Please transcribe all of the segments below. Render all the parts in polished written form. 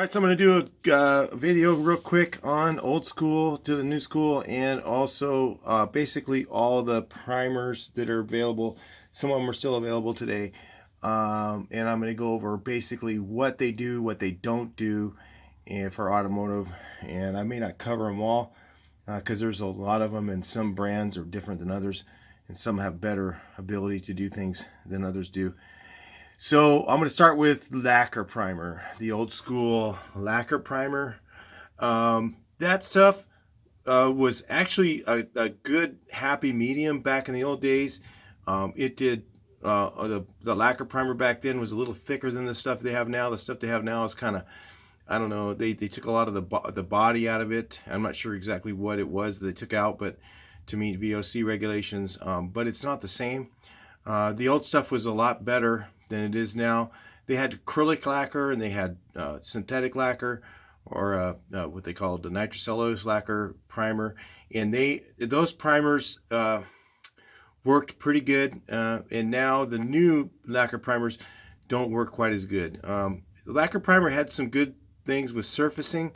Right, so I'm going to do a video real quick on old school to the new school, and also basically all the primers that are available. Some of them are still available today, and I'm going to go over basically what they do, what they don't do, and for automotive. And I may not cover them all because there's a lot of them, and some brands are different than others, and some have better ability to do things than others do. So I'm going to start with lacquer primer, the old school lacquer primer. That stuff was actually a good happy medium back in the old days. It did the lacquer primer back then was a little thicker than the stuff they have now. The stuff they have now is kind of, I don't know, they took a lot of the body out of it. I'm not sure exactly what it was that they took out, but to meet VOC regulations, but it's not the same. The old stuff was a lot better than it is now. They had acrylic lacquer and they had synthetic lacquer, or what they called the nitrocellulose lacquer primer, and those primers worked pretty good. And now the new lacquer primers don't work quite as good. The lacquer primer had some good things with surfacing,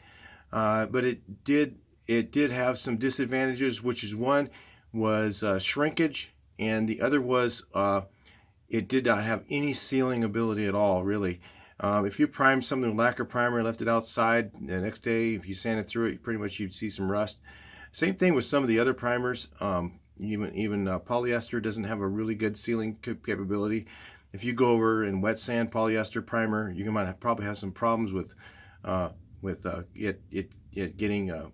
but it did have some disadvantages, which is one was shrinkage, and the other was it did not have any sealing ability at all, really. If you primed something with lacquer primer and left it outside, the next day, if you sanded through it, pretty much you'd see some rust. Same thing with some of the other primers. Even polyester doesn't have a really good sealing capability. If you go over and wet sand polyester primer, you might probably have some problems with it getting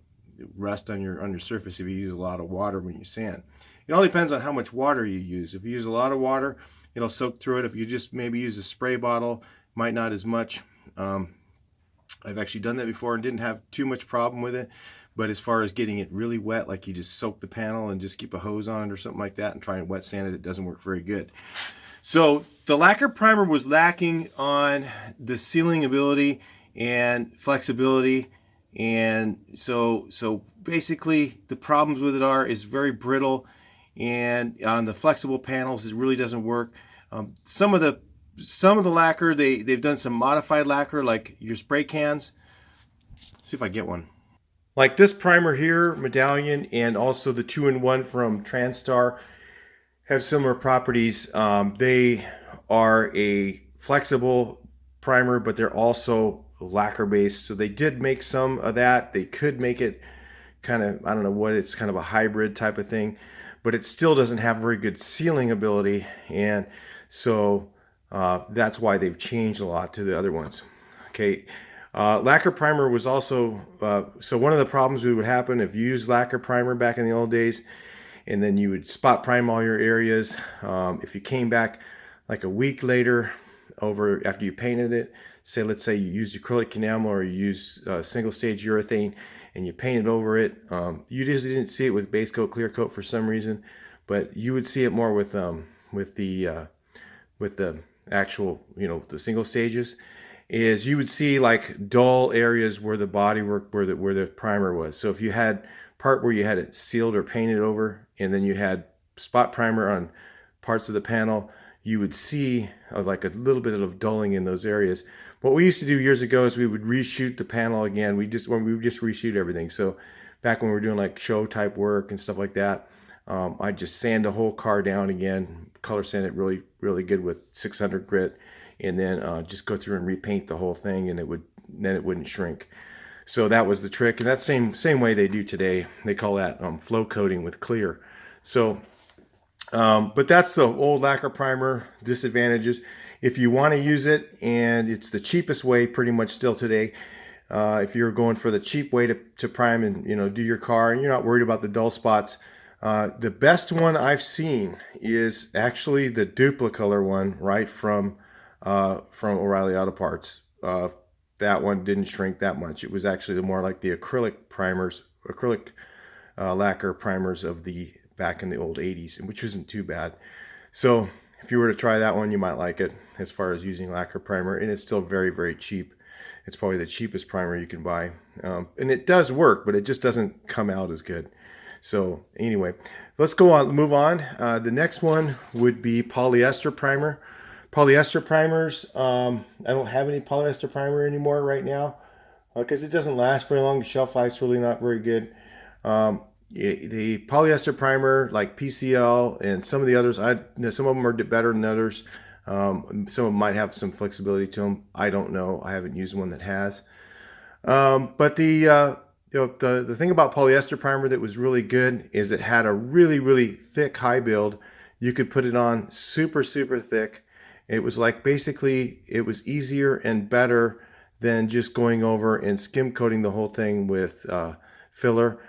rust on your surface if you use a lot of water when you sand. It all depends on how much water you use. If you use a lot of water, it'll soak through it. If you just maybe use a spray bottle, might not as much. I've actually done that before and didn't have too much problem with it. But as far as getting it really wet, like you just soak the panel and just keep a hose on it or something like that and try and wet sand it, it doesn't work very good. So the lacquer primer was lacking on the sealing ability and flexibility. And so basically the problems with it is very brittle, and on the flexible panels it really doesn't work. Some of the lacquer, they've done some modified lacquer, like your spray cans. Let's see if I get one. Like this primer here, Medallion, and also the 2-in-1 from Transtar have similar properties. They are a flexible primer, but they're also lacquer based. So they did make some of that. They could make it kind of, I don't know what, it's kind of a hybrid type of thing, but it still doesn't have very good sealing ability. And so that's why they've changed a lot to the other ones. Okay. Lacquer primer was also, so one of the problems that would happen if you used lacquer primer back in the old days, and then you would spot prime all your areas. If you came back like a week later over after you painted it, let's say you used acrylic enamel or you used single stage urethane and you painted over it, you just didn't see it with base coat, clear coat for some reason, but you would see it more with the actual, the single stages, is you would see like dull areas where the bodywork, where the primer was. So if you had part where you had it sealed or painted over, and then you had spot primer on parts of the panel, you would see like a little bit of dulling in those areas. What we used to do years ago is we would reshoot the panel again. We would just reshoot everything. So back when we were doing like show type work and stuff like that, I'd just sand the whole car down again, color sand it really, really good with 600 grit, and then just go through and repaint the whole thing, and then it wouldn't shrink. So that was the trick, and that's same way they do today. They call that flow coating with clear. So, but that's the old lacquer primer disadvantages. If you want to use it, and it's the cheapest way pretty much still today, if you're going for the cheap way to prime and do your car, and you're not worried about the dull spots, the best one I've seen is actually the Duplicolor one, right from O'Reilly Auto Parts. That one didn't shrink that much. It was actually more like the acrylic lacquer primers of the back in the old 80s, which isn't too bad. So if you were to try that one, you might like it as far as using lacquer primer, and it's still very, very cheap. It's probably the cheapest primer you can buy, and it does work, but it just doesn't come out as good. So anyway, let's move on. The next one would be polyester primer. Polyester primers, I don't have any polyester primer anymore right now. because it doesn't last very long. The shelf life's really not very good. The polyester primer like PCL and some of the others, some of them are better than others. Some of them might have some flexibility to them. I don't know. I haven't used one that has. But the thing about polyester primer that was really good is it had a really thick high build. You could put it on super thick. It was like basically it was easier and better than just going over and skim coating the whole thing with filler.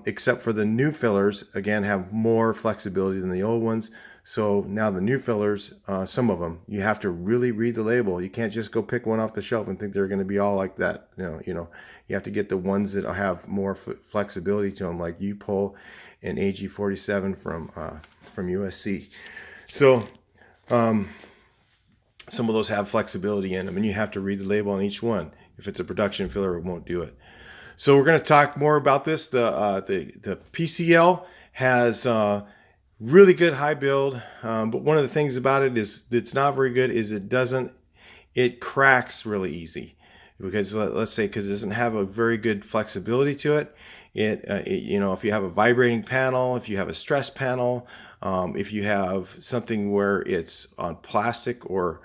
Except for the new fillers, again, have more flexibility than the old ones. So now the new fillers, some of them, you have to really read the label. You can't just go pick one off the shelf and think they're going to be all like that. You have to get the ones that have more flexibility to them, like U-Pull and AG47 from USC. So some of those have flexibility in them, and you have to read the label on each one. If it's a production filler, it won't do it. So we're going to talk more about this. The PCL has really good high build, but one of the things about it is it's not very good is it cracks really easy, because let's say because it doesn't have a very good flexibility to it. If you have a vibrating panel, if you have a stress panel, if you have something where it's on plastic or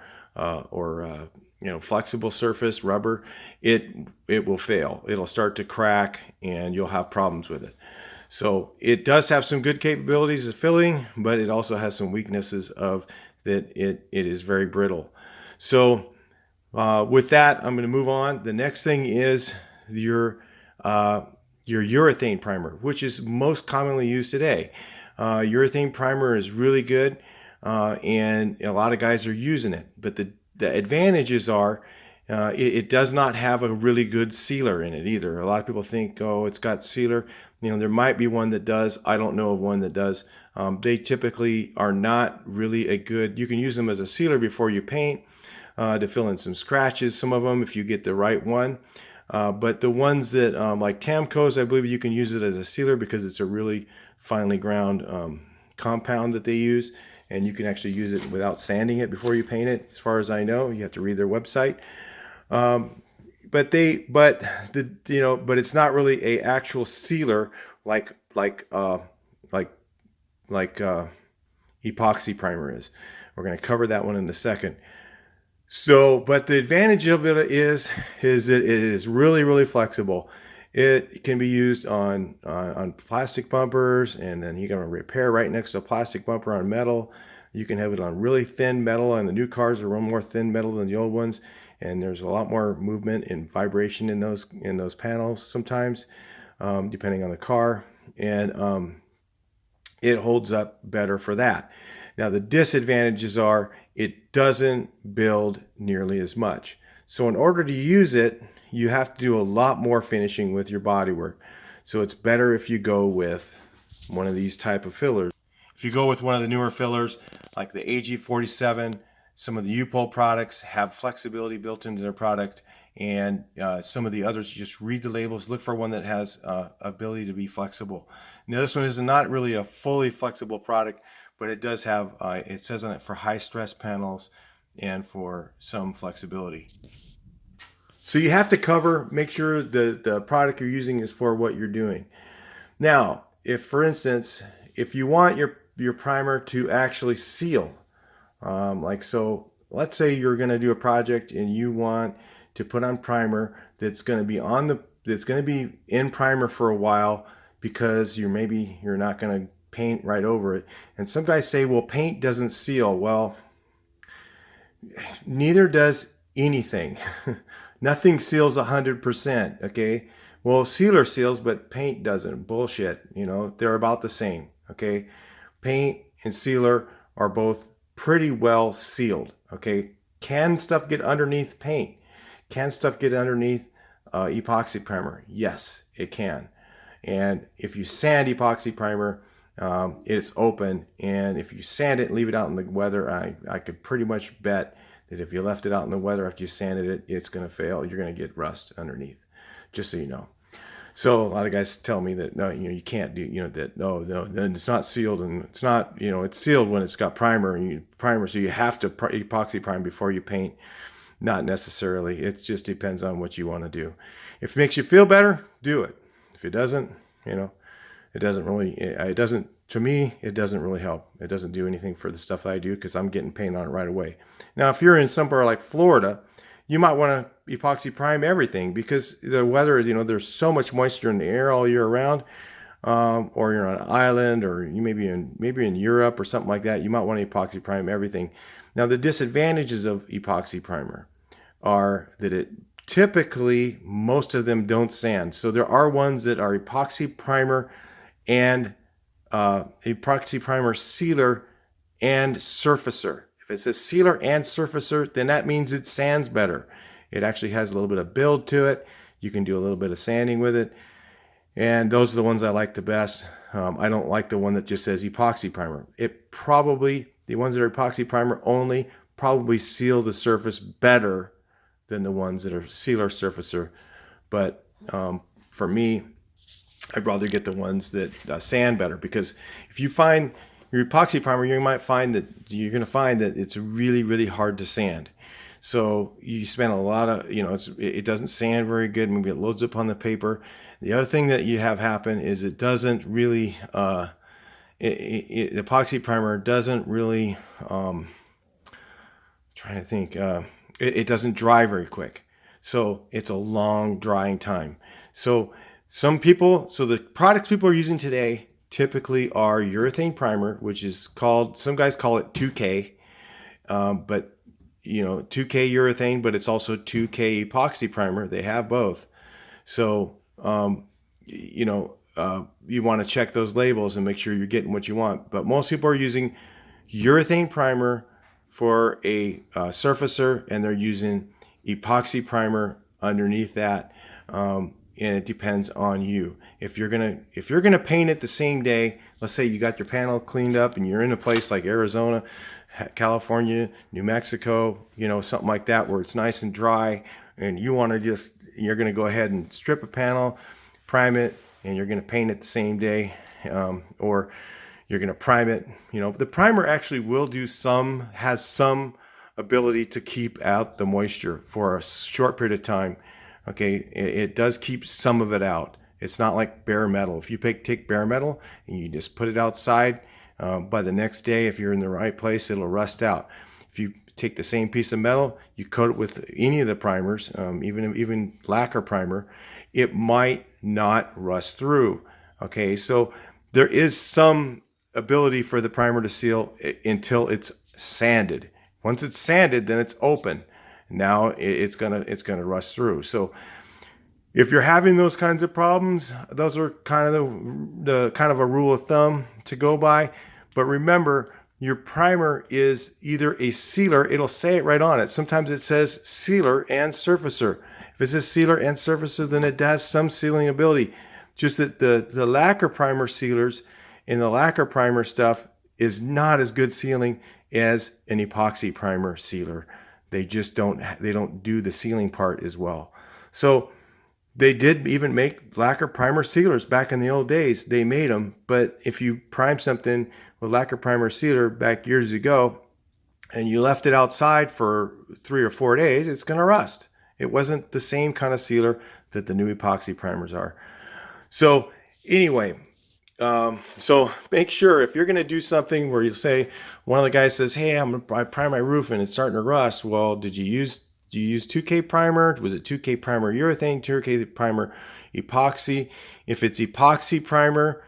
flexible surface, rubber, it will fail. It'll start to crack and you'll have problems with it. So it does have some good capabilities of filling, but it also has some weaknesses of that it is very brittle. So with that, I'm going to move on. The next thing is your urethane primer, which is most commonly used today. Urethane primer is really good, and a lot of guys are using it. But the advantages are it does not have a really good sealer in it either. A lot of people think, oh, it's got sealer. There might be one that does. I don't know of one that does. They typically are not really a good. You can use them as a sealer before you paint to fill in some scratches. Some of them, if you get the right one. But the ones that like Tamco's, I believe you can use it as a sealer because it's a really finely ground compound that they use, and you can actually use it without sanding it before you paint it. As far as I know, you have to read their website. But it's not really a actual sealer like epoxy primer is. We're going to cover that one in a second. So, but the advantage of it is that it is really flexible. It can be used on plastic bumpers, and then you can repair right next to a plastic bumper on metal. You can have it on really thin metal, and the new cars are a little more thin metal than the old ones. And there's a lot more movement and vibration in those panels sometimes, depending on the car. And it holds up better for that. Now the disadvantages are it doesn't build nearly as much. So in order to use it, you have to do a lot more finishing with your bodywork. So it's better if you go with one of these type of fillers. If you go with one of the newer fillers, like the AG47, some of the U-Pull products have flexibility built into their product, and some of the others, just read the labels, look for one that has ability to be flexible. Now this one is not really a fully flexible product, but it does have, it says on it for high stress panels and for some flexibility. So you have to make sure the product you're using is for what you're doing. Now, if for instance, if you want your primer to actually seal, so let's say you're going to do a project and you want to put on primer that's going to be in primer for a while because you're not going to paint right over it. And some guys say, well, paint doesn't seal. Well, neither does anything. Nothing seals 100%. Okay. Well, sealer seals, but paint doesn't. Bullshit. They're about the same. Okay. Paint and sealer are both pretty well sealed. Okay. Can stuff get underneath paint? Can stuff get underneath epoxy primer? Yes, it can. And if you sand epoxy primer, it's open. And if you sand it and leave it out in the weather, I could pretty much bet that if you left it out in the weather after you sanded it, it's going to fail. You're going to get rust underneath, just so you know. So a lot of guys tell me that no, you can't do, that no, then it's not sealed, and it's not, it's sealed when it's got primer, so you have to epoxy prime before you paint. Not necessarily. It just depends on what you want to do. If it makes you feel better, do it. If it doesn't, it doesn't really, it doesn't, to me, it doesn't really help. It doesn't do anything for the stuff that I do because I'm getting paint on it right away. Now, if you're in somewhere like Florida, you might want to epoxy prime everything because the weather is, there's so much moisture in the air all year round. Or you're on an island, or you maybe in Europe or something like that. You might want to epoxy prime everything. Now, the disadvantages of epoxy primer are that it typically, most of them don't sand. So there are ones that are epoxy primer and epoxy primer sealer and surfacer. If it says sealer and surfacer, then that means it sands better. It actually has a little bit of build to it. You can do a little bit of sanding with it. And those are the ones I like the best. I don't like the one that just says epoxy primer. The ones that are epoxy primer only probably seal the surface better than the ones that are sealer surfacer. But for me, I'd rather get the ones that sand better, because if you find your epoxy primer, you're going to find that it's really, really hard to sand. So you spend a lot of, it doesn't sand very good. Maybe it loads up on the paper. The other thing that you have happen is it doesn't really, the epoxy primer doesn't really, trying to think, it doesn't dry very quick. So it's a long drying time. So the products people are using today typically are urethane primer, which is called, some guys call it 2K, but 2K urethane, but it's also 2K epoxy primer. They have both. So, you want to check those labels and make sure you're getting what you want. But most people are using urethane primer for a surfacer, and they're using epoxy primer underneath that. And it depends on you. If you're gonna paint it the same day, let's say you got your panel cleaned up and you're in a place like Arizona, California, New Mexico, something like that, where it's nice and dry, and you're going to go ahead and strip a panel, prime it, and you're going to paint it the same day, or you're going to prime it. The primer actually has some ability to keep out the moisture for a short period of time. Okay, it does keep some of it out. It's not like bare metal. If you take bare metal and you just put it outside, by the next day, if you're in the right place, it'll rust out. If you take the same piece of metal, you coat it with any of the primers, even lacquer primer, it might not rust through. Okay, so there is some ability for the primer to seal until it's sanded. Once it's sanded, then it's open. Now it's gonna rust through. So if you're having those kinds of problems, those are kind of the kind of a rule of thumb to go by. But remember, your primer is either a sealer, it'll say it right on it. Sometimes it says sealer and surfacer. If it says sealer and surfacer, then it has some sealing ability. Just that the lacquer primer sealers and the lacquer primer stuff is not as good sealing as an epoxy primer sealer. They just don't do the sealing part as well. So they did even make lacquer primer sealers back in the old days. They made them, but if you prime something with lacquer primer sealer back years ago and you left it outside for 3 or 4 days, it's going to rust. It wasn't the same kind of sealer that the new epoxy primers are. So anyway, so make sure if you're going to do something where you say, one of the guys says, hey, I prime my roof and it's starting to rust. Well, do you use 2K primer? Was it 2K primer urethane, 2K primer epoxy? If it's epoxy primer,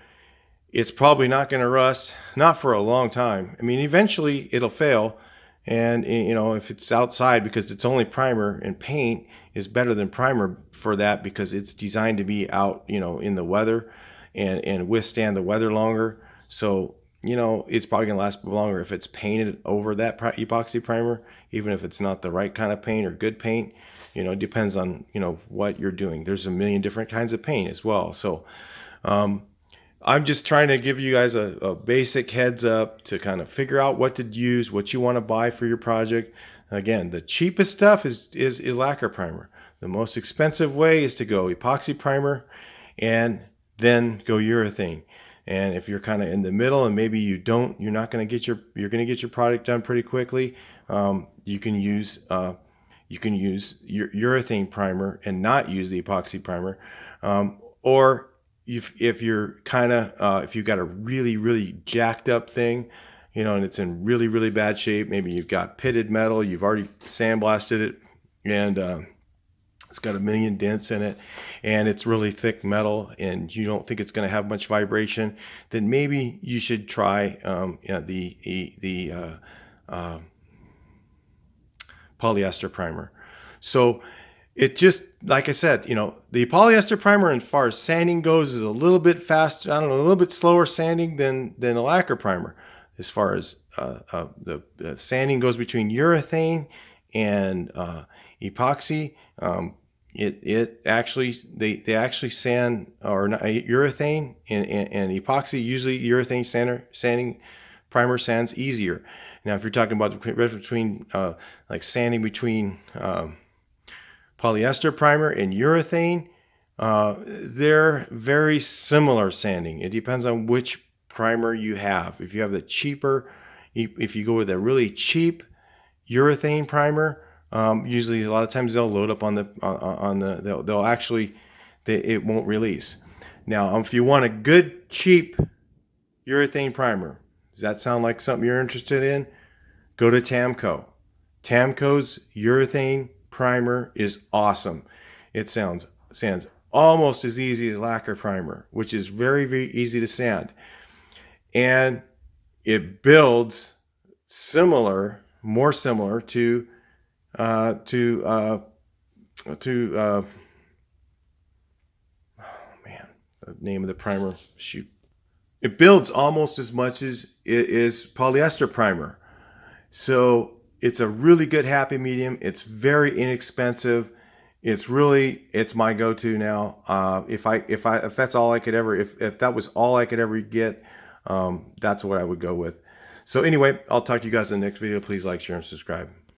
it's probably not going to rust, not for a long time. I mean, eventually it'll fail. And, if it's outside, because it's only primer, and paint is better than primer for that because it's designed to be out, in the weather and withstand the weather longer. So, it's probably going to last longer if it's painted over that epoxy primer, even if it's not the right kind of paint or good paint. It depends on, what you're doing. There's a million different kinds of paint as well. So, I'm just trying to give you guys a basic heads up to kind of figure out what to use, what you want to buy for your project. Again, the cheapest stuff is lacquer primer. The most expensive way is to go epoxy primer and then go urethane. And if you're kind of in the middle and maybe you're going to get your product done pretty quickly, you can use you can use your urethane primer and not use the epoxy primer. Or if you're kind of, if you've got a really jacked up thing, you know, and it's in really bad shape, maybe you've got pitted metal, you've already sandblasted it, and it's got a million dents in it, and it's really thick metal, and you don't think it's going to have much vibration, then maybe you should try the polyester primer. So it just, like I said, you know, the polyester primer, as far as sanding goes, is a little bit faster, a little bit slower sanding than a lacquer primer. As far as the sanding goes between urethane and epoxy, it actually, they actually sand, or not, urethane and epoxy. Usually urethane sanding primer sands easier. Now, if you're talking about the difference between like sanding between polyester primer and urethane, they're very similar sanding. It depends on which primer you have. If you have the cheaper, if you go with a really cheap urethane primer, usually a lot of times they'll load up on the they'll actually, it won't release. Now, if you want a good cheap urethane primer, does that sound like something you're interested in? Go to Tamco. Tamco's urethane primer is awesome. It sands almost as easy as lacquer primer, which is very easy to sand, and it builds more similar to oh man, the name of the primer, shoot. It builds almost as much as it is polyester primer. So it's a really good happy medium. It's very inexpensive. It's my go-to now. If that's all I could ever, if that was all I could ever get, that's what I would go with. So anyway, I'll talk to you guys in the next video. Please like, share, and subscribe.